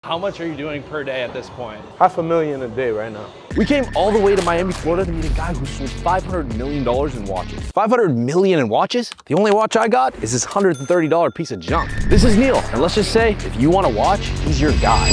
How much are you doing per day at this point? $500,000 a day right now. We came all the way to Miami, Florida to meet a guy who sold $500 million in watches. $500 million in watches? The only watch I got is this $130 piece of junk. This is Neel, and let's just say, if you want a watch, he's your guy.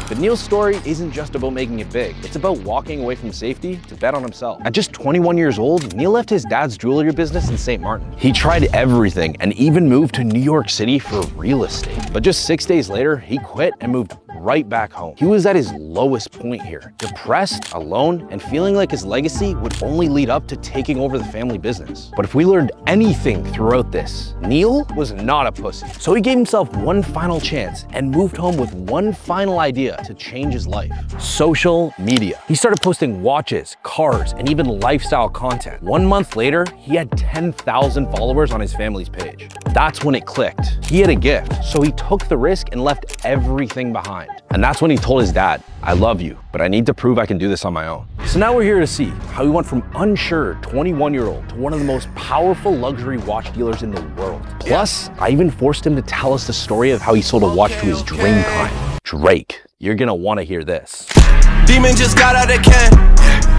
But Neel's story isn't just about making it big. It's about walking away from safety to bet on himself. At just 21 years old, Neel left his dad's jewelry business in St. Martin. He tried everything and even moved to New York City for real estate. But just 6 days later, he quit and moved right back home. He was at his lowest point here, depressed, alone, and feeling like his legacy would only lead up to taking over the family business. But if we learned anything throughout this, Neel was not a pussy. So he gave himself one final chance and moved home with one final idea to change his life: social media. He started posting watches, cars, and even lifestyle content. 1 month later, he had 10,000 followers on his family's page. That's when it clicked. He had a gift, so he took the risk and left everything behind. And that's when he told his dad, "I love you, but I need to prove I can do this on my own." So now we're here to see how he went from unsure 21-year-old to one of the most powerful luxury watch dealers in the world. Plus, I even forced him to tell us the story of how he sold a watch to his dream client, Drake. You're gonna wanna hear this. Demon just got out of can.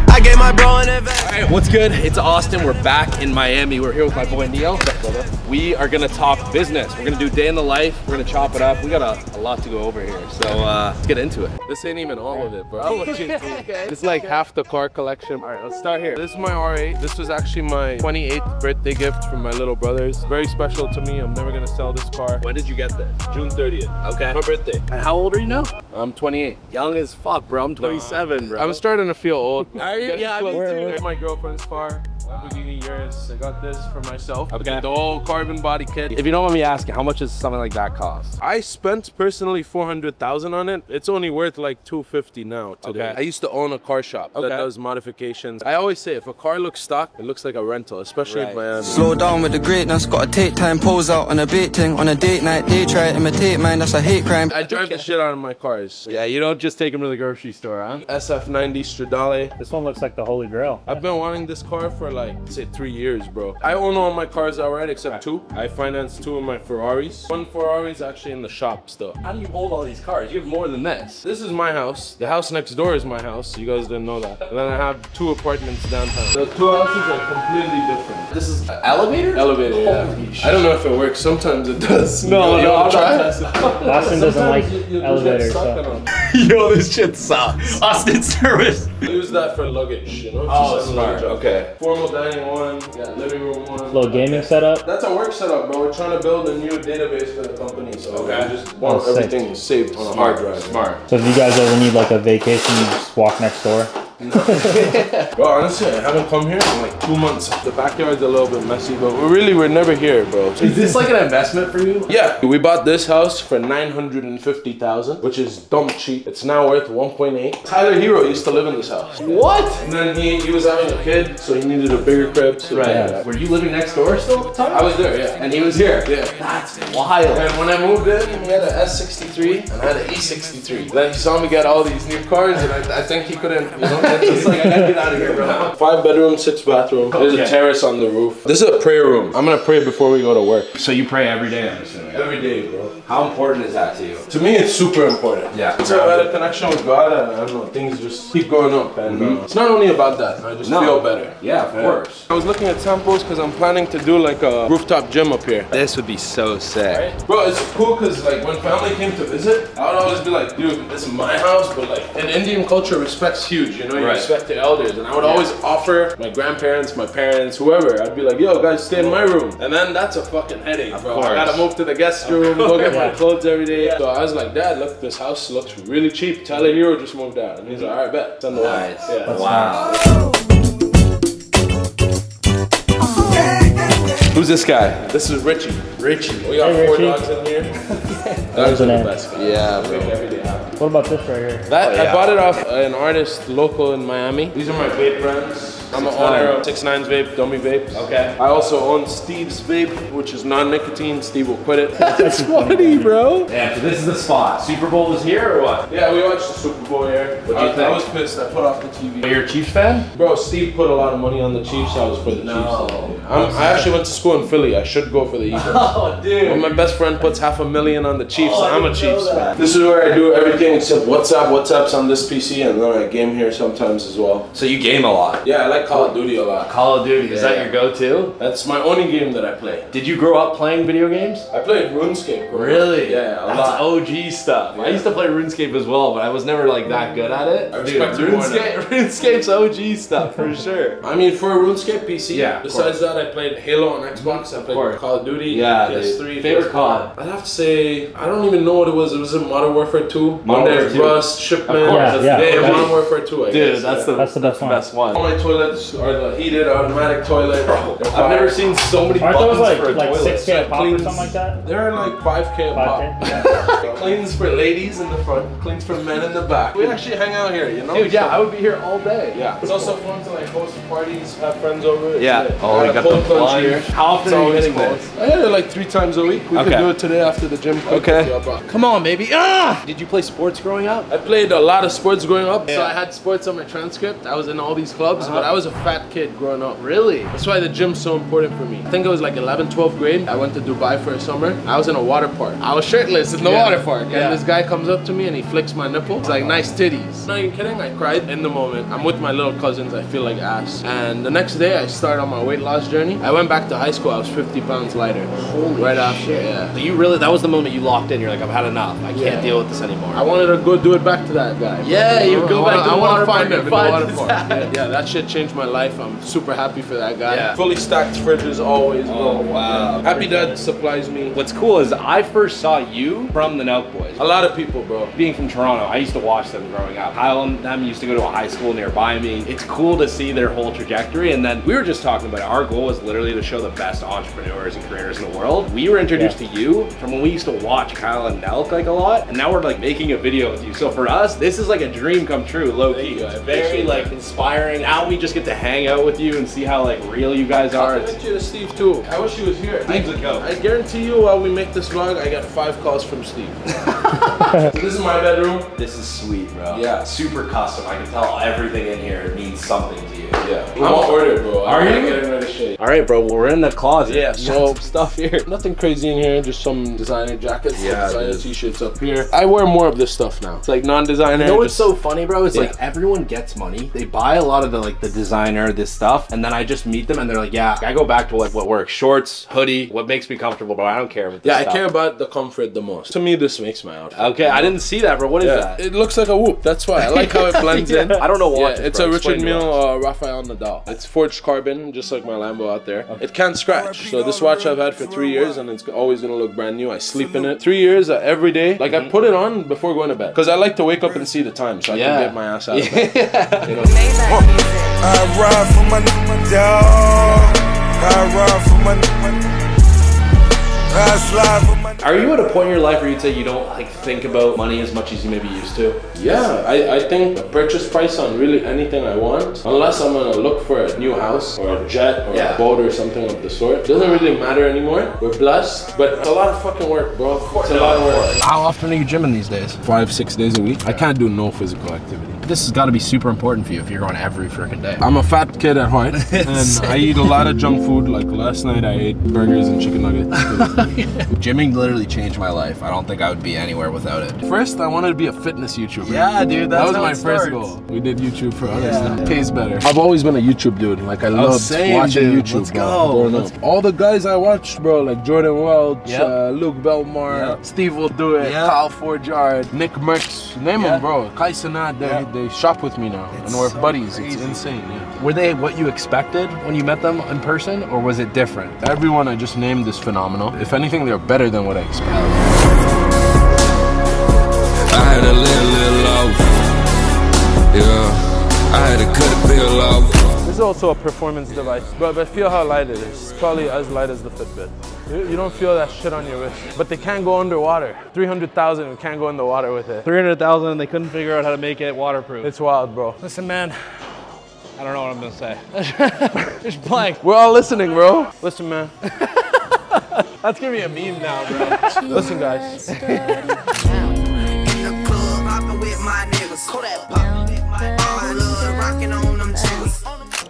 I gave my bro an event. All right, what's good? It's Austin. We're back in Miami. We're here with my boy Neel. What's up, brother? We are gonna talk business. We're gonna do day in the life. We're gonna chop it up. We got a lot to go over here, so let's get into it. This ain't even all of it, bro. It's like half the car collection. All right, let's start here. This is my R8. This was actually my 28th birthday gift from my little brothers. Very special to me. I'm never gonna sell this car. When did you get this? June 30th. Okay. My birthday. And how old are you now? I'm 28. Young as fuck, bro. I'm 27, bro. I'm starting to feel old. Are you? Yeah, me too. My girlfriend's car. Lamborghini yours. I got this for myself. Okay. The whole carbon body kit. If you don't mind me asking, how much does something like that cost? I spent personally $400,000 on it. It's only worth like $250 now today. Okay. I used to own a car shop that does modifications. I always say if a car looks stock, it looks like a rental, especially in Miami. Slow down with the greatness, gotta take time, pose out on a bait thing. On a date night, they try to imitate mine, that's a hate crime. I drive the shit out of my cars. Yeah, you don't just take them to the grocery store, huh? SF90 Stradale. This one looks like the holy grail. I've been wanting this car for like, say 3 years, bro. I own all my cars outright except two. I financed 2 of my Ferraris. One Ferrari's actually in the shop still. How do you hold all these cars? You have more than this. This is my house. The house next door is my house. You guys didn't know that. And then I have 2 apartments downtown. The 2 houses are completely different. This is an elevator? Elevator, yeah. I don't know if it works. Sometimes it does. No, you I'll try. Austin doesn't like elevators, so. Yo, this shit sucks. Austin service. Use that for luggage, you know? Oh, smart. Okay. Formal dining one, got living room one. Little gaming setup. That's a work setup, bro. We're trying to build a new database for the company, so we just want everything saved on a hard drive. Smart. So if you guys ever need like a vacation, you just walk next door. Bro, honestly, I haven't come here in like 2 months. The backyard's a little bit messy, but we're never here, bro. Is this like an investment for you? Yeah, we bought this house for $950,000, which is dumb cheap. It's now worth 1.8. Tyler Hero used to live in this house. What? And then he was having a kid, so he needed a bigger crib. So Right. Were you living next door still at the time? I was there, yeah. And he was here? Yeah. That's wild. And when I moved in, he had an S63 and I had an E63. Then he saw me get all these new cars, and I think he couldn't, you know, He's like, I gotta get out of here, bro. 5 bedroom, 6 bathroom. There's a terrace on the roof. This is a prayer room. I'm gonna pray before we go to work. So you pray every day, I'm assuming? Every day, bro. How important is that to you? To me, it's super important. Yeah. So I had a connection with God, and I don't know, things just keep going up. And it's not only about that. I just feel better. Yeah, of course. I was looking at samples because I'm planning to do like a rooftop gym up here. This would be so sick. Right? Bro, it's cool because like when family came to visit, I would always be like, dude, this is my house, but like in Indian culture, respect's huge, you know, you respect the elders. And I would always offer my grandparents, my parents, whoever, I'd be like, yo guys, stay in my room. And then that's a fucking headache, bro. I gotta move to the guest room, go get my clothes every day. So I was like, Dad, look, this house looks really cheap. Tyler Hero just moved out. And he's like, all right, bet. Send the Nice. Yeah. Wow. Who's this guy? This is Richie. Richie. We got Hey, 4 Richie. dogs in here. Dogs are the best guys. Yeah, bro. Every day happy. What about this right here? That, I bought it off an artist local in Miami. These are my vape brands. I'm an owner of 6ix9ine's vape, dummy vapes. Okay. I also own Steve's vape, which is non-nicotine. Steve will quit it. That's funny, bro. Yeah, so this is the spot. Super Bowl is here or what? Yeah, we watched the Super Bowl here. What'd you think? I was pissed. I put off the TV. You're a Chiefs fan? Bro, Steve put a lot of money on the Chiefs. I was for the Chiefs. I actually went to school in Philly. I should go for the Eagles. Oh, dude. When my best friend puts $500,000 on the Chiefs, I'm a Chiefs fan. This is where I do everything except WhatsApp's on this PC, and then I game here sometimes as well. So you game a lot? Yeah, I like Call of Duty a lot. Call of Duty, is that your go-to? That's my only game that I play. Did you grow up playing video games? I played RuneScape. Really? Yeah, a That's lot. OG stuff. Yeah. I used to play RuneScape as well, but I was never like that good at it. I respect you more now. RuneScape's OG stuff for sure. I mean, for a RuneScape PC, yeah, besides that, I played Halo on Xbox, I played Call of Duty, yeah, PS3. Favorite COD? I'd have to say, I don't even know what it was. It was in Modern Warfare 2. Rust, Shipment. Modern Warfare 2, I guess. Dude, that's the best one. All my toilets are the heated automatic toilet. I've never seen so many buttons for a toilet. 6K a pop or something like that? They're like 5K a pop. Yeah. Cleans for ladies in the front, cleans for men in the back. We actually hang out here, you know? Dude, yeah, I would be here all day. Yeah. It's also fun to like host parties, have friends over. Yeah. Oh, we got the plunge here. How often are you hitting this? I hit it like 3 times a week. We could do it today after the gym. Okay. Come on, baby. Ah! Did you play sports growing up? I played a lot of sports growing up. So I had sports on my transcript. I was in all these clubs, but I was a fat kid growing up. Really? That's why the gym's so important for me. I think it was like 11th, 12th grade. I went to Dubai for a summer. I was in a water park. I was shirtless in the water park. And this guy comes up to me and he flicks my nipple. He's like, nice titties. Not even kidding, I cried in the moment. I'm with my little cousins, I feel like ass. And the next day I started on my weight loss journey. I went back to high school, I was 50 pounds lighter. Holy right after, yeah. So you really, that was the moment you locked in, you're like, I've had enough. I can't deal with this anymore. I wanted to go do it back to that guy. Yeah, you go back to the water park find him in the water park. Yeah. Yeah, that shit changed my life. I'm super happy for that guy. Yeah. Fully stacked fridges always. Oh, wow. Happy Dad supplies me. What's cool is I first saw you from the Whop Boys. A lot of people, bro. Being from Toronto, I used to watch them growing up. Kyle and them used to go to a high school nearby me. It's cool to see their whole trajectory. And then we were just talking about it. Our goal was literally to show the best entrepreneurs and creators in the world. We were introduced to you from when we used to watch Kyle and Nelk like a lot. And now we're like making a video with you. So for us, this is like a dream come true, low key. It's very like inspiring. Now we just get to hang out with you and see how like real you guys are. I'll connect you to Steve too. I wish he was here. I guarantee you while we make this vlog, I got 5 calls from Steve. So this is my bedroom. This is sweet, bro. Yeah. Super custom. I can tell everything in here means something to you. Yeah. I'm an order, bro. Are you? Getting ready to shake. All right, bro. Well, we're in the closet. Yeah. So stuff here. Nothing crazy in here. Just some designer jackets, designer t-shirts up here. I wear more of this stuff now. It's like non-designer. You know what's so funny, bro? It's like everyone gets money. They buy a lot of the like the designer, this stuff, and then I just meet them and they're like, yeah, I go back to what works. Shorts, hoodie, what makes me comfortable, bro. I don't care about this stuff. I care about the comfort the most. To me, this makes my outfit. Okay, I didn't see that, bro. What is that? It looks like a Whoop. That's why. I like how it blends in. I don't know what. It's a Richard Mille Raphael Nadal. It's forged carbon, just like my Lambo out there. It can't scratch. So this watch I've had for 3 years and it's always gonna look brand new. I sleep in it. 3 years every day. Like I put it on before going to bed. Because I like to wake up and see the time so I can get my ass out of bed. You know? I ride for my dog. I ride for my I slide for my. Are you at a point in your life where you'd say you don't like think about money as much as you maybe used to? Yeah, I think the purchase price on really anything I want, unless I'm gonna look for a new house or a jet or a boat or something of the sort, doesn't really matter anymore. We're blessed, but it's a lot of fucking work, bro. It's a lot of work. How often are you gymming these days? 5-6 days a week. I can't do no physical activity. This has got to be super important for you if you're going every freaking day. I'm a fat kid at heart, and I eat a lot of junk food. Like last night, I ate burgers and chicken nuggets. Gymming literally changed my life. I don't think I would be anywhere without it. First, I wanted to be a fitness YouTuber. Yeah, dude, that was my first goal. We did YouTube for other stuff. Yeah. Pays better. I've always been a YouTube dude. Like I loved watching YouTube. Let's go. All the guys I watched, bro, like Jordan Welch, Luke Belmar, Steve Will Do It, Kyle Forjard, Nick Merckx, name them, bro. Kai Sanat, they shop with me now, and we're buddies. Crazy. It's insane. Yeah. Were they what you expected when you met them in person, or was it different? Everyone I just named is phenomenal. If anything, they're better than what I expected. I had a little off. Yeah, I had to cut a bill off. This is also a performance device, but feel how light it is. It's probably as light as the Fitbit. You don't feel that shit on your wrist. But they can't go underwater. 300,000, we can't go in the water with it. 300,000 and they couldn't figure out how to make it waterproof. It's wild, bro. Listen, man, I don't know what I'm gonna say. Just blank. We're all listening, bro. Listen, man. That's gonna be a meme now, bro. Listen, guys.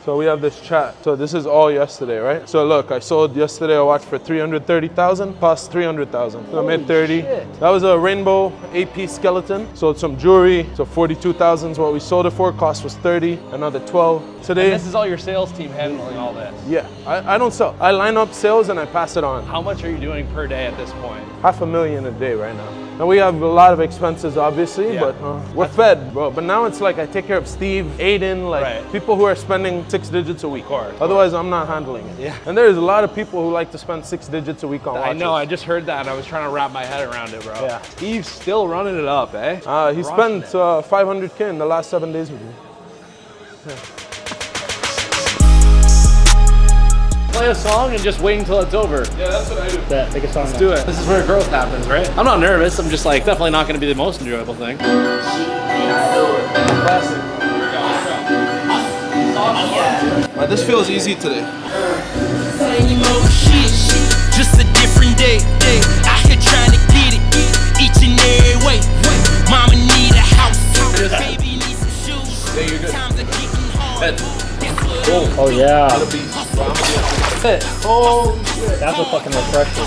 So we have this chat. So this is all yesterday, right? So look, I sold yesterday a watch for 330,000, cost 300,000. So I made 30. Shit. That was a rainbow AP skeleton. Sold some jewelry. So 42,000 is what we sold it for. Cost was 30. Another 12. Today. And this is all your sales team handling all this? Yeah, I don't sell. I line up sales and I pass it on. How much are you doing per day at this point? $500,000 a day right now. And we have a lot of expenses, obviously, Yeah. but we're fed, bro. But now it's like I take care of Steve, Aiden, like Right. people who are spending 6 digits a week. Of course. Otherwise, I'm not handling it. Yeah. And there's a lot of people who like to spend 6 digits a week on watches. I know, I just heard that and I was trying to wrap my head around it, bro. Yeah. Steve's still running it up, eh? He spent $500K in the last 7 days with me. Play a song and just wait until it's over. Yeah, that's what I do. Yeah, take a song. Let's do it. This is where growth happens, right? I'm not nervous. I'm just like definitely not going to be the most enjoyable thing. Classic. This feels easy today. Same old shit, just a different day. Out here trying to get it each and every way. Mama need a house, baby needs some shoes. Yeah, you're good. Times are getting hard. Oh yeah, Oh, shit. that's a fucking refresher.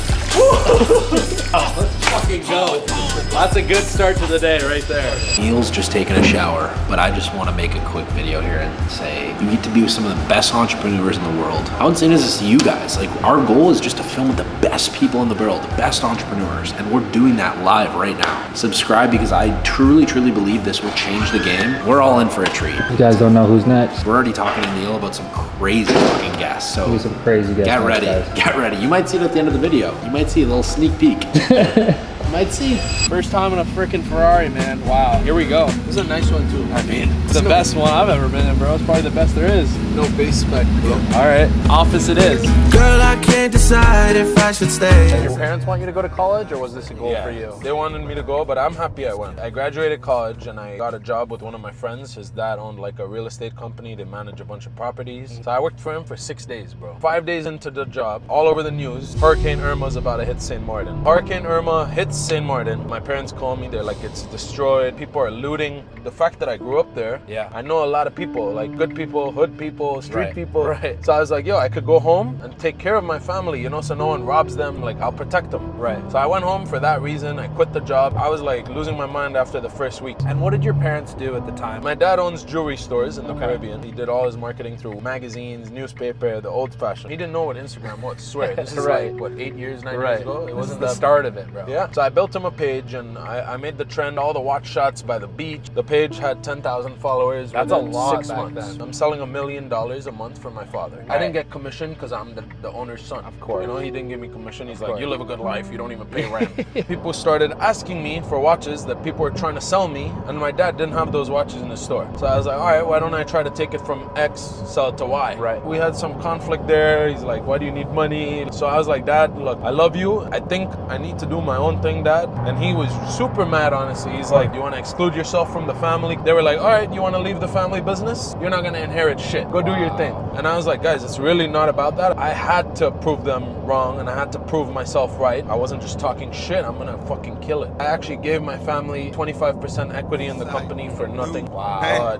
Let's fucking go. That's a good start to the day right there. Neel's just taking a shower, but I just want to make a quick video here and say you get to be with some of the best entrepreneurs in the world. How insane is this to you guys? Like, our goal is just to film with the best people in the world, the best entrepreneurs, and we're doing that live right now. Subscribe because I truly believe this will change the game. We're all in for a treat. You guys don't know who's next. We're already talking to Neel about some crazy fucking guests, so Be some crazy guys. get ready. Guys. Get ready. You might see it at the end of the video. You might see a little sneak peek. You might see. First time in a freaking Ferrari, man. Wow. Here we go. This is a nice one too. I mean, it's the best one I've ever been in, bro. It's probably the best there is. No base spec, bro. All right, office it is. Girl, I can't decide if I should stay. Your parents want you to go to college, or was this a goal for you? They wanted me to go, but I'm happy I went. I graduated college and I got a job with one of my friends. His dad owned like a real estate company. They manage a bunch of properties. So I worked for him for 6 days, bro. 5 days into the job, all over the news, Hurricane Irma's about to hit St. Martin. Hurricane Irma hits St. Martin. My parents call me, they're like, it's destroyed. People are looting. The fact that I grew up there, I know a lot of people, like good people, hood people, street people. Right. So I was like, yo, I could go home and take care of my family, you know, so no one robs them. Like, I'll protect them. Right. So I went home for that reason. I quit the job. I was like losing my mind after the first week. And what did your parents do at the time? My dad owns jewelry stores in the Caribbean. He did all his marketing through magazines, newspaper, the old fashioned. He didn't know what Instagram was, swear. This is like, what, 8 years, 9 years ago? It wasn't the that start of it, bro. Yeah. So I built him a page and I made the trend, all the watch shots by the beach. The page had 10,000 followers. That's a within lot 6 back months. then. I'm selling $1 million a month for my father. I didn't get commission because I'm the owner's son. Of course. You know, he didn't give me commission. He's like, you live a good life. You don't even pay rent. People started asking me for watches that people were trying to sell me, and my dad didn't have those watches in the store. So I was like, all right, why don't I try to take it from X, sell it to Y? Right. We had some conflict there. He's like, why do you need money? So I was like, Dad, look, I love you. I think I need to do my own thing, Dad. And he was super mad, honestly. He's like, do you want to exclude yourself from the family? They were like, all right, you want to leave the family business? You're not going to inherit shit. Go do your thing. And I was like, guys, it's really not about that. I had to prove them wrong and I had to prove myself right. I wasn't just talking shit. I'm going to fucking kill it. I actually gave my family 25% equity in the company for nothing. Wow.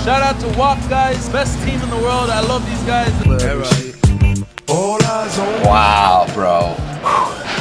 Shout out to Whop, guys. Best team in the world. I love these guys. Wow, bro.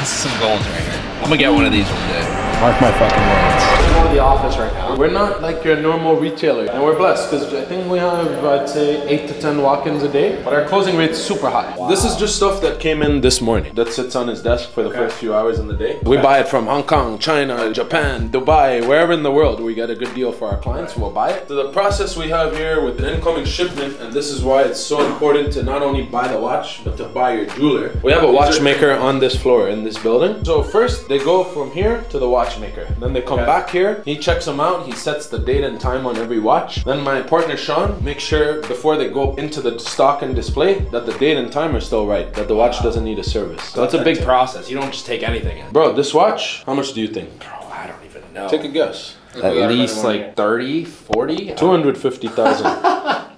This is some goals right here. I'm gonna get one of these one day. Mark my fucking words. We're going to the office right now. We're not like your normal retailer, and we're blessed because I think we have, I'd say, 8 to 10 walk-ins a day, but our closing rate's super high. Wow. This is just stuff that came in this morning that sits on his desk for the first few hours in the day. We buy it from Hong Kong, China, Japan, Dubai, wherever in the world we get a good deal for our clients, we'll buy it. So the process we have here with the incoming shipment, and this is why it's so important to not only buy the watch, but to buy your jeweler. We have a watchmaker on this floor in this building. So first they go from here to the watchmaker. Then they come back here, he checks them out, he sets the date and time on every watch. Then my partner Sean makes sure before they go into the stock and display that the date and time are still right, that the watch doesn't need a service. So it's a big process. You don't just take anything in. Bro, this watch, how much do you think? Bro, I don't even know. Take a guess. At least like 30, 40? 250,000.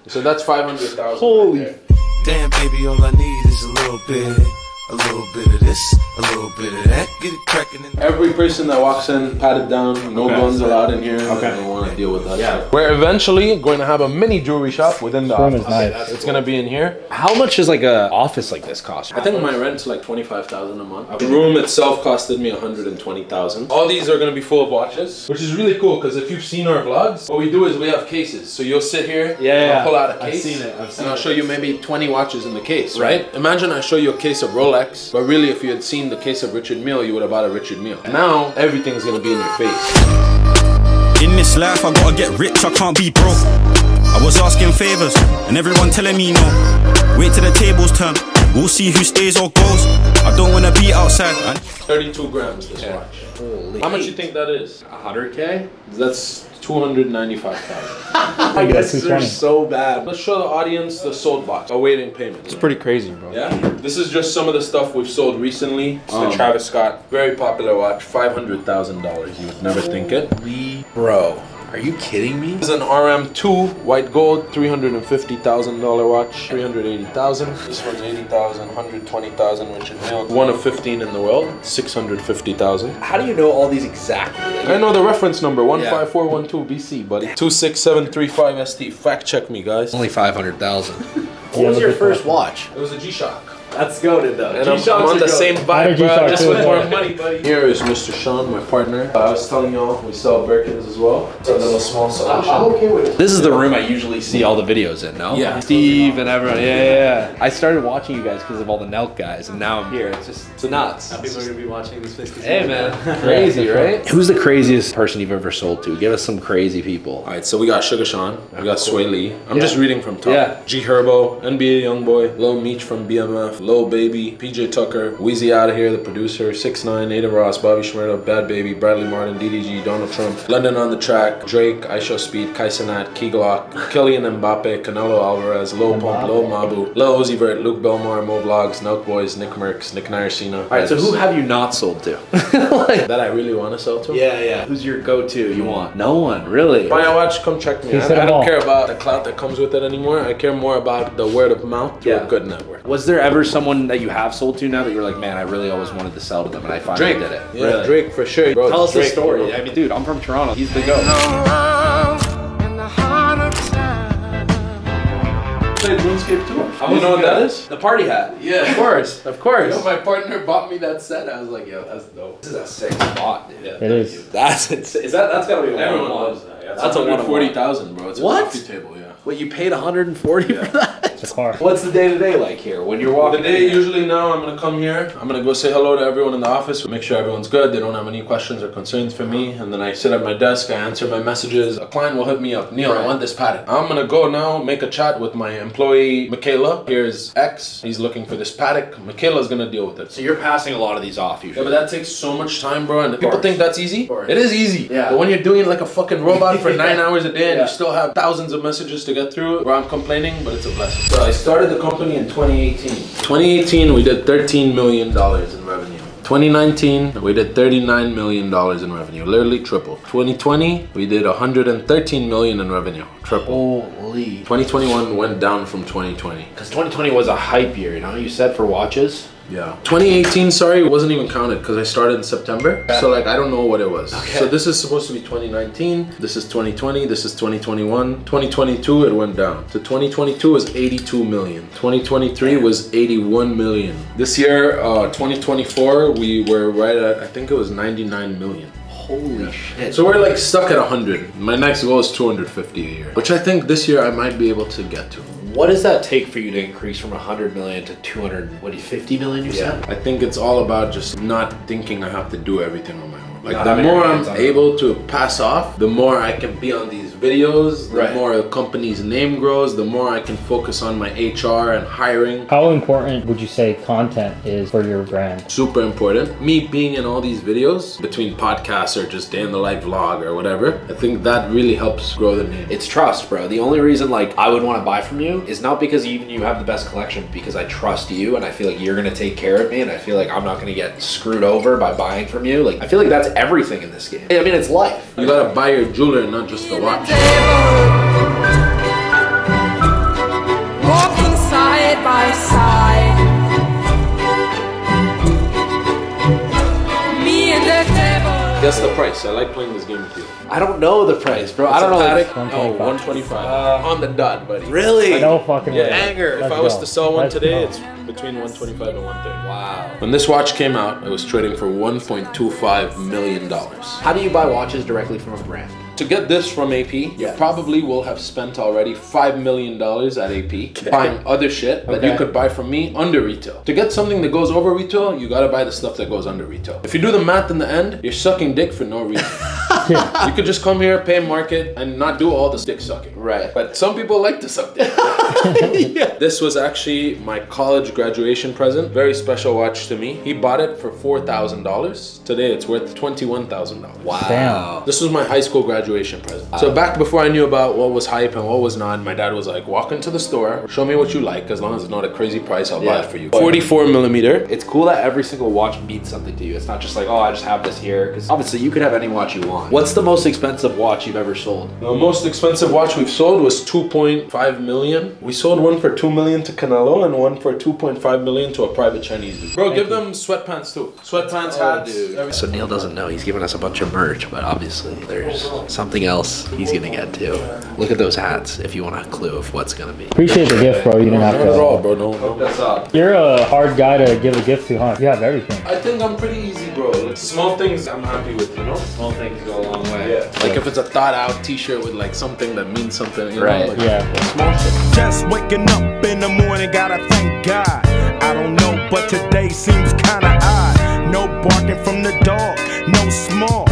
So that's 500,000. Holy. Damn, baby, all I need is a little bit. A little bit of this, a little bit of that. Get it cracking. Every person that walks in, pat it down. No guns allowed in here. Okay. I don't want to deal with that. Yeah. We're eventually going to have a mini jewelry shop within the office. Nice. It's going to be in here. How much is like a office like this cost? I think my rent's like 25,000 a month. The room itself costed me 120,000. All these are going to be full of watches, which is really cool because if you've seen our vlogs, what we do is we have cases. So you'll sit here, I'll pull out a case, and I'll show you maybe 20 watches in the case, right? Imagine I show you a case of Rolex, but really if you had seen the case of Richard Mille, you would have bought a Richard Mille. Now everything's going to be in your face. In this life I gotta get rich, I can't be broke. I was asking favors and everyone telling me no. Wait till the tables turn, we'll see who stays or goes. I don't wanna be outside. 32 grams this watch. Holy. How much do you think that is? 100K? That's 295,000. I guess they're so bad. Let's show the audience the sold box, awaiting payment. It's pretty crazy, bro. Yeah? This is just some of the stuff we've sold recently. It's the Travis Scott, very popular watch, $500,000. You would never think it. Bro, are you kidding me? This is an RM2 white gold, $350,000 watch, 380,000. This one's 80,000, 120,000, Richard Mille. One of 15 in the world, 650,000. How do you know all these exactly? I know the reference number, 15412 BC, buddy. 26735 ST. Fact check me, guys. Only 500,000. What was your first watch? It was a G-Shock. That's goated though. And I'm on the same vibe, bro. Just with more money, buddy. Here is Mr. Sean, my partner. I was telling y'all, we sell Birkins as well. It's a little small selection. I'm okay with it. This is the room I usually see all the videos in, no? Yeah. Steve and everyone. Yeah. I started watching you guys because of all the Nelk guys, and now I'm here. It's nuts. People are gonna be watching this 50. Hey man, crazy, right? Who's the craziest person you've ever sold to? Give us some crazy people. All right, so we got Sugar Sean, we got Sway Lee. I'm just reading from top. Yeah. G Herbo, NBA Youngboy, Lil Meech from BMF, Lil Baby, PJ Tucker, Weezy Outta Here, the producer, 6ix9ine, Ada Ross, Bobby Shmurda, Bad Baby, Bradley Martin, DDG, Donald Trump, London on the Track, Drake, I Show Speed, Kai Cenat, Key Glock, Kylian Mbappe, Canelo Alvarez, Lil Pump, Lil Mabu, Lil Uzi Vert, Luke Belmar, Mo Vlogs, Nelk Boys, Nick Merckx, Nick Narsina. Alright, so who have you not sold to? Like, that I really want to sell to? Yeah. Who's your go-to you want? No one, really. Buy a watch, come check me. I don't care about the clout that comes with it anymore. I care more about the word of mouth to a good network. Was there ever someone that you have sold to now that you were like, man, I really always wanted to sell to them and I finally did it? Yeah, really? Drake for sure. Bro, tell us the Drake, story. Bro. I mean, dude, I'm from Toronto. He's the GOAT. Play RuneScape too. You know what that is? The party hat. Yeah. Of course. Of course. You know, my partner bought me that set. I was like, yo, that's dope. This is a sick spot, dude. Yeah, it is. That's insane. That's gotta be Everyone loves that. Yeah, that's a 140,000, bro. It's what? A coffee table, yeah. What, you paid 140 for that? It's a car. What's the day-to-day like here when you're walking? The day usually now, I'm gonna come here. I'm gonna go say hello to everyone in the office, make sure everyone's good. They don't have any questions or concerns for me. And then I sit at my desk, I answer my messages. A client will hit me up. Neel, I want this paddock. I'm gonna go now make a chat with my employee, Michaela. Here's X. He's looking for this paddock. Michaela's gonna deal with it. So you're passing a lot of these off usually. Yeah, but that takes so much time, bro. And people think that's easy. It is easy. Yeah. But when you're doing it like a fucking robot for 9 hours a day and you still have thousands of messages to get through, where I'm complaining, but it's a blessing. So I started the company in 2018. 2018, we did $13 million in revenue. 2019, we did $39 million in revenue, literally triple. 2020, we did $113 million in revenue, triple. Holy. 2021 went down from 2020. Because 2020 was a hype year, you know, you said for watches. Yeah. 2018, sorry, it wasn't even counted because I started in September. So like, I don't know what it was. Okay. So this is supposed to be 2019. This is 2020. This is 2021. 2022, it went down. So 2022 was 82 million. 2023 was 81 million. This year, 2024, we were right at, I think it was 99 million. Holy shit. So we're like stuck at 100. My next goal is 250 a year, which I think this year I might be able to get to. What does that take for you to increase from 100 million to 250 million, you said? I think it's all about just not thinking I have to do everything on my own. Like the more I'm able to pass off, the more I can be on these videos, the more the company's name grows, the more I can focus on my HR and hiring. How important would you say content is for your brand? Super important. Me being in all these videos, between podcasts or just day in the life vlog or whatever, I think that really helps grow the name. It's trust, bro. The only reason like I would want to buy from you is not because even you have the best collection, because I trust you and I feel like you're gonna take care of me and I feel like I'm not gonna get screwed over by buying from you. Like I feel like that's everything in this game. I mean, it's life. You gotta buy your jeweler, not just the watch. Walking side by side. Guess the price. I like playing this game with you. I don't know the price, bro. I don't know. Like, 125. 125 on the dot, buddy. Really? No fucking way. Anger. If I was to sell one today, it's between 125 and 130. Wow. When this watch came out, it was trading for $1.25 million. How do you buy watches directly from a brand? To get this from AP, you probably will have spent already $5 million at AP buying other shit that you could buy from me under retail. To get something that goes over retail, you gotta buy the stuff that goes under retail. If you do the math in the end, you're sucking dick for no reason. You could just come here, pay market, and not do all this dick sucking. Right. But some people like to suck dick. This was actually my college graduation present. Very special watch to me. He bought it for $4,000. Today it's worth $21,000. Wow. Damn. This was my high school graduation present. So back before I knew about what was hype and what was not, my dad was like, walk into the store, show me what you like, as long as it's not a crazy price, I'll buy it for you. 44 millimeter. It's cool that every single watch means something to you. It's not just like, oh, I just have this here. Because obviously you could have any watch you want. What's the most expensive watch you've ever sold? The most expensive watch we've sold was 2.5 million. We sold one for 2 million to Canelo and one for 2.5 million to a private Chinese dude. Bro, give them sweatpants too. Sweatpants, hats, dude. So Neel doesn't know. He's giving us a bunch of merch, but obviously there's something else he's gonna get to. Look at those hats if you want a clue of what's gonna be. Appreciate the gift, bro. You didn't have Not at all, to. bro. No. That's up. You're a hard guy to give a gift to, huh? You have everything. I think I'm pretty easy, bro. Like, small things I'm happy with, you know? Small things go a long way. Yeah. Like if it's a thought out t-shirt with like something that means something, you Right. know? Like, Yeah. small shit. Just waking up in the morning, gotta thank God. I don't know, but today seems kinda odd. No barking from the dog, no small.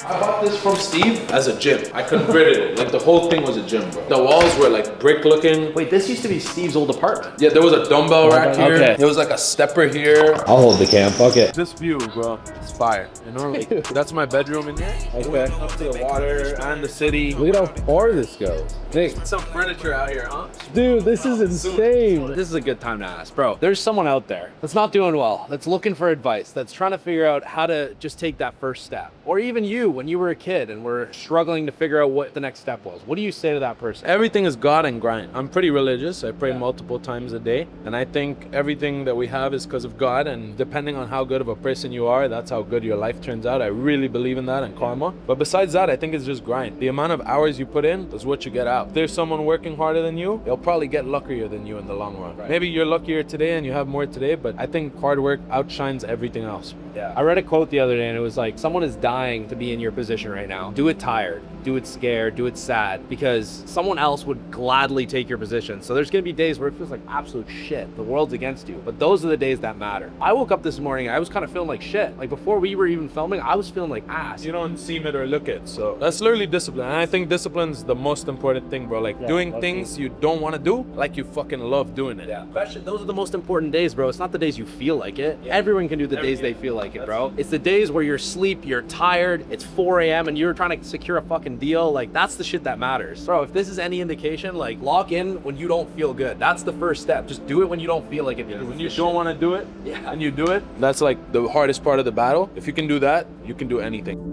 I bought this from Steve as a gym. I converted it. Like the whole thing was a gym, bro. The walls were like brick looking. Wait, this used to be Steve's old apartment. Yeah, there was a dumbbell rack here. Okay. There was like a stepper here. I'll hold the cam. Fuck it. This view, bro, it's fire. You know, like, that's my bedroom in here. Okay. Up to the water and the city. Look at how far this goes. Nick. Some furniture out here, huh? Dude, this is insane. This is a good time to ask, bro. There's someone out there that's not doing well, that's looking for advice, that's trying to figure out how to just take that first step. Or even you, when you were a kid and were struggling to figure out what the next step was. What do you say to that person? Everything is God and grind. I'm pretty religious. I pray multiple times a day. And I think everything that we have is because of God. And depending on how good of a person you are, that's how good your life turns out. I really believe in that and karma. But besides that, I think it's just grind. The amount of hours you put in is what you get out. If there's someone working harder than you, they'll probably get luckier than you in the long run. Right. Maybe you're luckier today and you have more today, but I think hard work outshines everything else. Yeah. I read a quote the other day and it was like, someone is dying to be in your position right now. Do it tired, do it scared, do it sad, because someone else would gladly take your position. So there's gonna be days where it feels like absolute shit. The world's against you, but those are the days that matter. I woke up this morning, I was kind of feeling like shit. Like before we were even filming, I was feeling like ass. You don't seem it or look it. So that's literally discipline. And I think discipline's the most important thing, bro. Like doing things you don't want to do, like you fucking love doing it. Yeah. Those are the most important days, bro. It's not the days you feel like it. Yeah. Everyone can do the days they feel like it, bro. It's the days where you're asleep, you're tired, it's 4 a.m. and you're trying to secure a fucking deal. Like that's the shit that matters. Bro, if this is any indication, like lock in when you don't feel good. That's the first step. Just do it when you don't feel like it. Yeah, when you don't want to do it, yeah, and you do it, that's like the hardest part of the battle. If you can do that, you can do anything.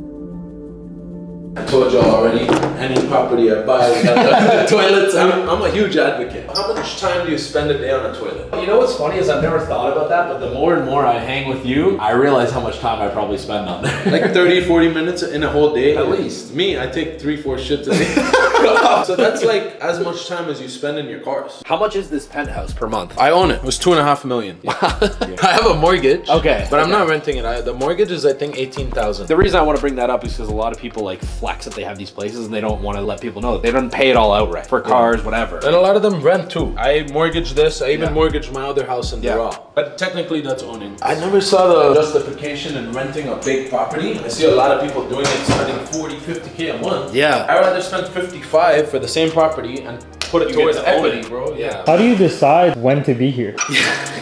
I told y'all already, any property I buy without the toilets, I'm a huge advocate. How much time do you spend a day on a toilet? You know what's funny is I've never thought about that, but the more and more I hang with you, I realize how much time I probably spend on there. Like 30, 40 minutes in a whole day? At least. Me, I take 3, 4 shits a day. So that's like as much time as you spend in your cars. How much is this penthouse per month? I own it. It was $2.5 million. I have a mortgage. Okay. But I'm not renting it. The mortgage is I think $18,000. The reason I want to bring that up is because a lot of people like flex that they have these places and they don't want to let people know that they don't pay it all outright for cars, whatever. And a lot of them rent too. I mortgaged this. I even mortgaged my other house in Doral. But technically that's owning. I never saw the justification in renting a big property. I see a lot of people doing it, spending 40, 50K a month. Yeah. I'd rather spend 55 for the same property and put it towards equity, bro. Yeah. How do you decide when to be here?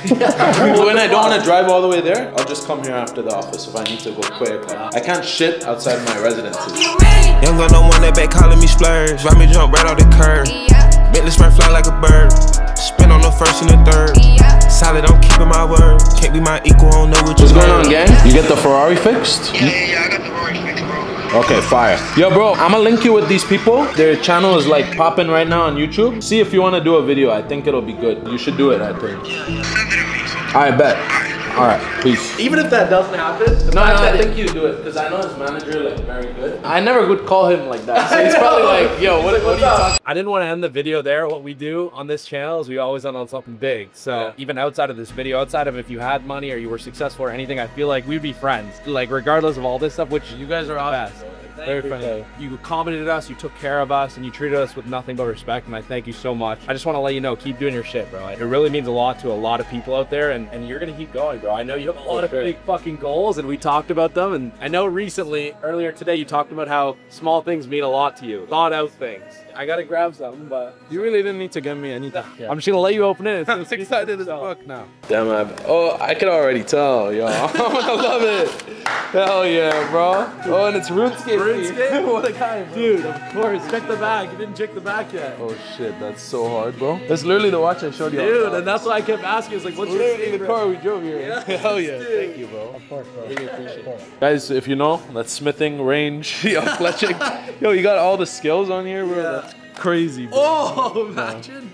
When I don't want to drive all the way there, I'll just come here after the office if I need to go quick. I can't shit outside my residences. Young gun, no one that back calling me splurge. Ride me jump right off the curb. Bentley spread fly like a bird. Spin on the first and the third. Solid, I'm keeping my word. Can't be my equal, I don't know what What's going on, gang? You get the Ferrari fixed? Yeah, I got the Ferrari fixed, bro. Okay, fire. Yo, bro, I'ma link you with these people. Their channel is like popping right now on YouTube. See if you want to do a video. I think it'll be good. You should do it, I think. Yeah, send it to me. Alright, bet. All right, peace. Even if that doesn't happen, No, I think you do it because I know his manager like very good. I never would call him like that, so he's probably like, yo, what are you talking? I didn't want to end the video there. What we do on this channel is we always end on something big. So even outside of this video, outside of if you had money or you were successful or anything, I feel like we'd be friends. Like regardless of all this stuff, which you guys are all best. Very friendly. You accommodated us, you took care of us, and you treated us with nothing but respect, and I thank you so much. I just want to let you know, keep doing your shit, bro. It really means a lot to a lot of people out there, and you're gonna keep going, bro. I know you have a lot of big fucking goals, and we talked about them, and I know recently, earlier today, you talked about how small things mean a lot to you. Thought out things. I gotta grab something, but you really didn't need to give me anything. Yeah. I'm just gonna let you open it. I'm excited as fuck now. Damn, I can already tell, yo. I'm gonna love it. Hell yeah, bro. Oh, and it's RuneScape. RuneScape? What a guy, bro. Dude, of course. Check the back. You didn't check the back yet. Oh shit, that's so hard, bro. That's literally the watch I showed you. Dude, and that's why I kept asking. It's like, what's your literally the car we drove here. Yeah. Hell yeah. Dude. Thank you, bro. Of course, bro. Really appreciate it. Guys, if you know, that's smithing, range, yo, fletching. Yo, you got all the skills on here, bro. Yeah. That's crazy, bro. Oh, imagine.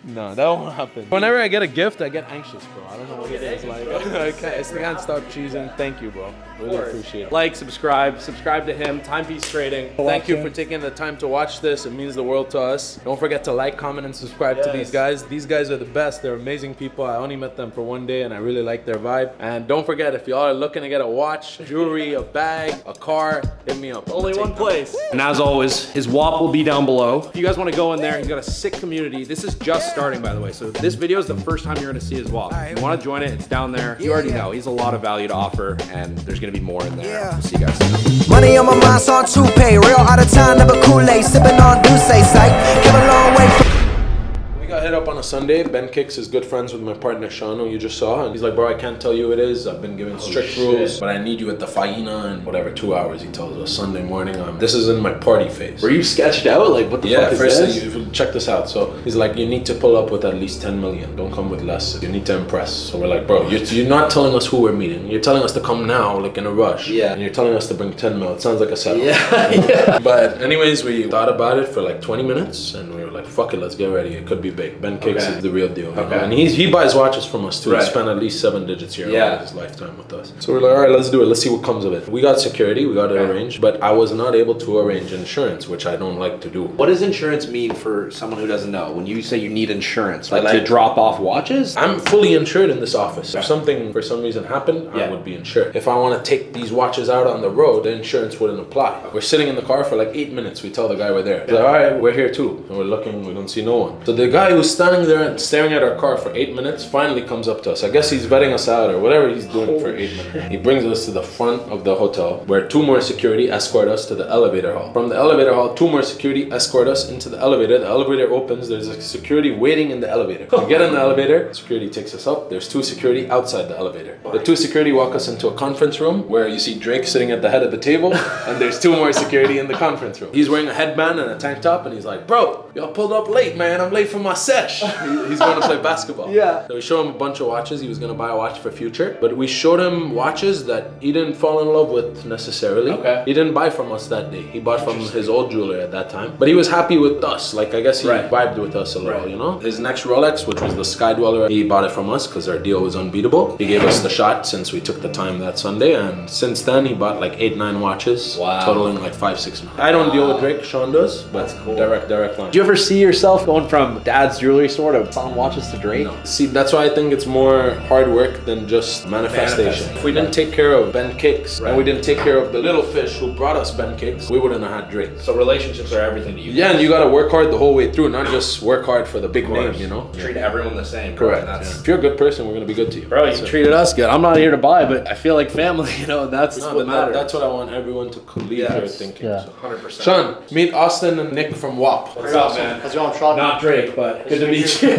No, that won't happen. Whenever I get a gift, I get anxious, bro. I don't know what it is. Like, I can't stop choosing. Thank you, bro. Really appreciate it. Like, subscribe to him. Timepiece Trading. Thank you for taking the time to watch this. It means the world to us. Don't forget to like, comment, and subscribe to these guys. These guys are the best. They're amazing people. I only met them for one day, and I really like their vibe. And don't forget, if y'all are looking to get a watch, jewelry, a bag, a car, hit me up. Only one place. And as always, his Whop will be down below. If you guys want to go in there, he's got a sick community. This is just starting, by the way. So this video is the first time you're going to see his Whop. If you want to join it, it's down there. You already know. He's a lot of value to offer, and there's going to be more in there. We'll see you guys soon. Money on my mind, so on toupee. Real out of time, never Kool-Aid. Sipping on Douce, psych. Came a long way from We got hit up on a Sunday. Ben Kicks is good friends with my partner Sean, who you just saw, and he's like, bro, I can't tell you who it is. I've been given strict rules, but I need you at the Faina in whatever 2 hours. He tells us Sunday morning. This is in my party phase. Were you sketched out? Like, what the fuck is first this? Check this out. So he's like, you need to pull up with at least 10 million. Don't come with less. You need to impress. So we're like, bro, you're not telling us who we're meeting. You're telling us to come now, like in a rush. Yeah. And you're telling us to bring 10 mil. It sounds like a setup. Yeah. But anyways, we thought about it for like 20 minutes, and we were like, fuck it, let's get ready. It could be big. Ben Kicks is the real deal. Okay. And he buys watches from us too. He spent at least 7 digits here in his lifetime with us. So we're like, all right, let's do it. Let's see what comes of it. We got security. We got it arranged, but I was not able to arrange insurance, which I don't like to do. What does insurance mean for someone who doesn't know? When you say you need insurance, like to drop off watches? I'm fully insured in this office. If something for some reason happened, I would be insured. If I want to take these watches out on the road, the insurance wouldn't apply. We're sitting in the car for like 8 minutes. We tell the guy we're there. He's like, all right, we're here too. And we're looking, we don't see no one. So the guy who's standing there and staring at our car for 8 minutes finally comes up to us. I guess he's vetting us out or whatever he's doing for 8 minutes. He brings us to the front of the hotel where 2 more security escort us to the elevator hall. From the elevator hall, 2 more security escort us into the elevator. The elevator opens. There's a security waiting in the elevator. We get in the elevator. Security takes us up. There's 2 security outside the elevator. The 2 security walk us into a conference room where you see Drake sitting at the head of the table, and there's 2 more security in the conference room. He's wearing a headband and a tank top, and he's like, bro, y'all pulled up late, man. I'm late for my sesh. He's going to play basketball. Yeah. So we show him a bunch of watches. He was going to buy a watch for future, but we showed him watches that he didn't fall in love with necessarily. Okay. He didn't buy from us that day. He bought from his old jeweler at that time, but he was happy with us. Like, I guess he vibed with us a little, you know? His next Rolex, which was the Sky Dweller, he bought it from us because our deal was unbeatable. He gave us the shot since we took the time that Sunday, and since then he bought like 8-9 watches, totaling like 5-6 million. I don't deal with Drake, Sean does, but that's cool. Direct line. Do you ever see yourself going from dad's jewelry store to selling watches to Drake? No. See, that's why I think it's more hard work than just manifestation. If we didn't take care of Ben Kicks, and we didn't take care of the little fish who brought us Ben Kicks, we wouldn't have had Drake. So relationships are everything to you. Yeah, and you gotta work hard the whole way through, not just work hard for the big name, you know? Treat everyone the same. Correct. If you're a good person, we're gonna be good to you. Bro, you treated us good. I'm not here to buy, but I feel like family, you know, that's what matters. That's what I want everyone to leave here thinking. Yeah. So. 100%. Sean, meet Austin and Nick from Whop. What's up, man? How's it going, Sean? Not Drake, but good to meet you.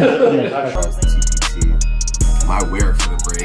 My wear for the break.